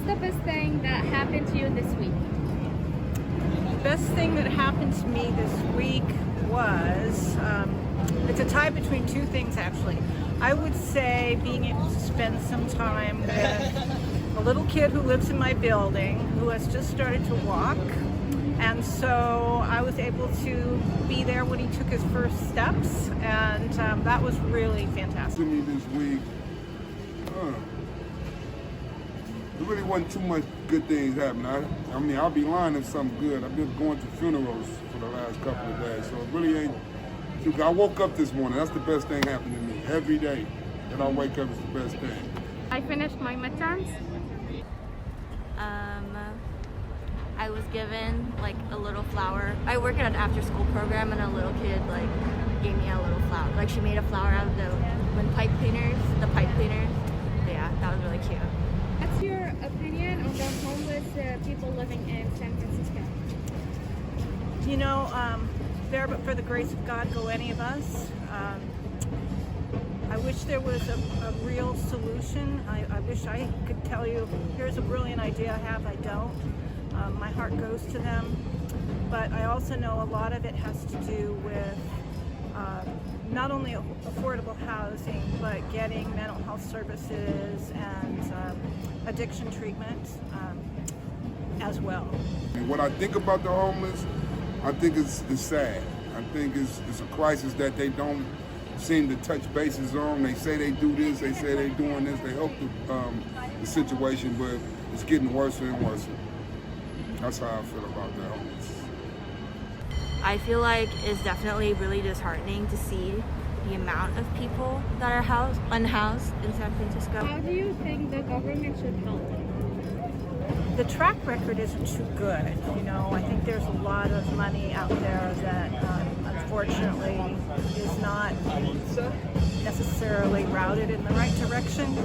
What's the best thing that happened to you this week? The best thing that happened to me this week was, it's a tie between two things actually. I would say being able to spend some time with a little kid who lives in my building who has just started to walk. And so I was able to be there when he took his first steps, and that was really fantastic. To me this week, there really wasn't too much good things happening. I mean, I'll be lying if something good. I've been going to funerals for the last couple of days, so it really ain't. I woke up this morning. That's the best thing happened to me. Every day that I wake up is the best thing. I finished my midterms. I was given like a little flower. I work at an after-school program, and a little kid like gave me a little flower. Like she made a flower out of the pipe cleaners. Yeah, that was really cute. What's your opinion on the homeless people living in San Francisco? You know, there but for the grace of God go any of us. I wish there was a real solution. I wish I could tell you, here's a brilliant idea I have. I don't. My heart goes to them. But I also know a lot of it has to do with not only affordable housing, but getting mental health services and addiction treatment as well. And what I think about the homeless, I think it's sad. I think it's a crisis that they don't seem to touch bases on. They say they do this, they say they're doing this, they help the situation, but it's getting worse and worse. That's how I feel about the homeless. I feel like it's definitely really disheartening to see the amount of people that are unhoused in San Francisco. How do you think the government should help? The track record isn't too good. You know, I think there's a lot of money out there that unfortunately is not necessarily routed in the right direction.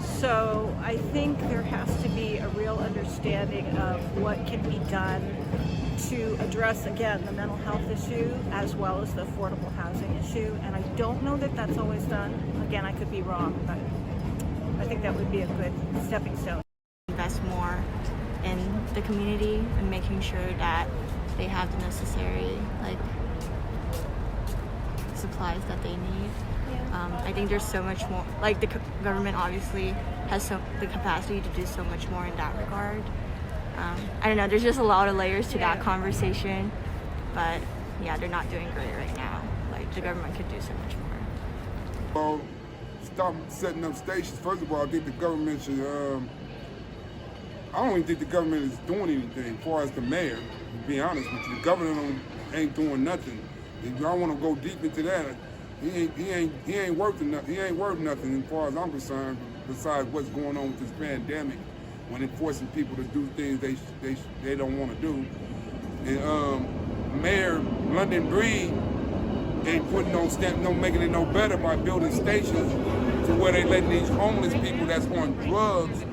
So I think there has to be a real understanding of what can be done to address, again, the mental health issue as well as the affordable housing issue. And I don't know that that's always done. Again, I could be wrong, but I think that would be a good stepping stone. Invest more in the community and making sure that they have the necessary supplies that they need. I think there's so much more, like the government obviously has the capacity to do so much more in that regard. I don't know, there's just a lot of layers to that conversation, but yeah, they're not doing great right now. Like the government could do so much more. Well, stop setting up stations. First of all, I think the government should, I don't even think the government is doing anything as far as the mayor, to be honest with you. The governor ain't doing nothing. If y'all want to go deep into that, he ain't worth nothing. He ain't worth nothing as far as I'm concerned, besides what's going on with this pandemic, when they're forcing people to do things they don't want to do. And Mayor London Breed ain't putting no making it no better by building stations to where they letting these homeless people that's on drugs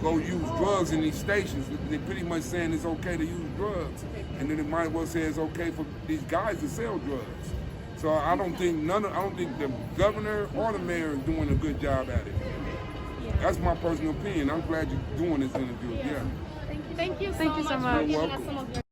go use drugs in these stations. They're pretty much saying it's okay to use drugs, and then it might as well say it's okay for these guys to sell drugs. So I don't think the governor or the mayor is doing a good job at it. That's my personal opinion. I'm glad you're doing this interview. Yeah. Thank you so much. You're welcome.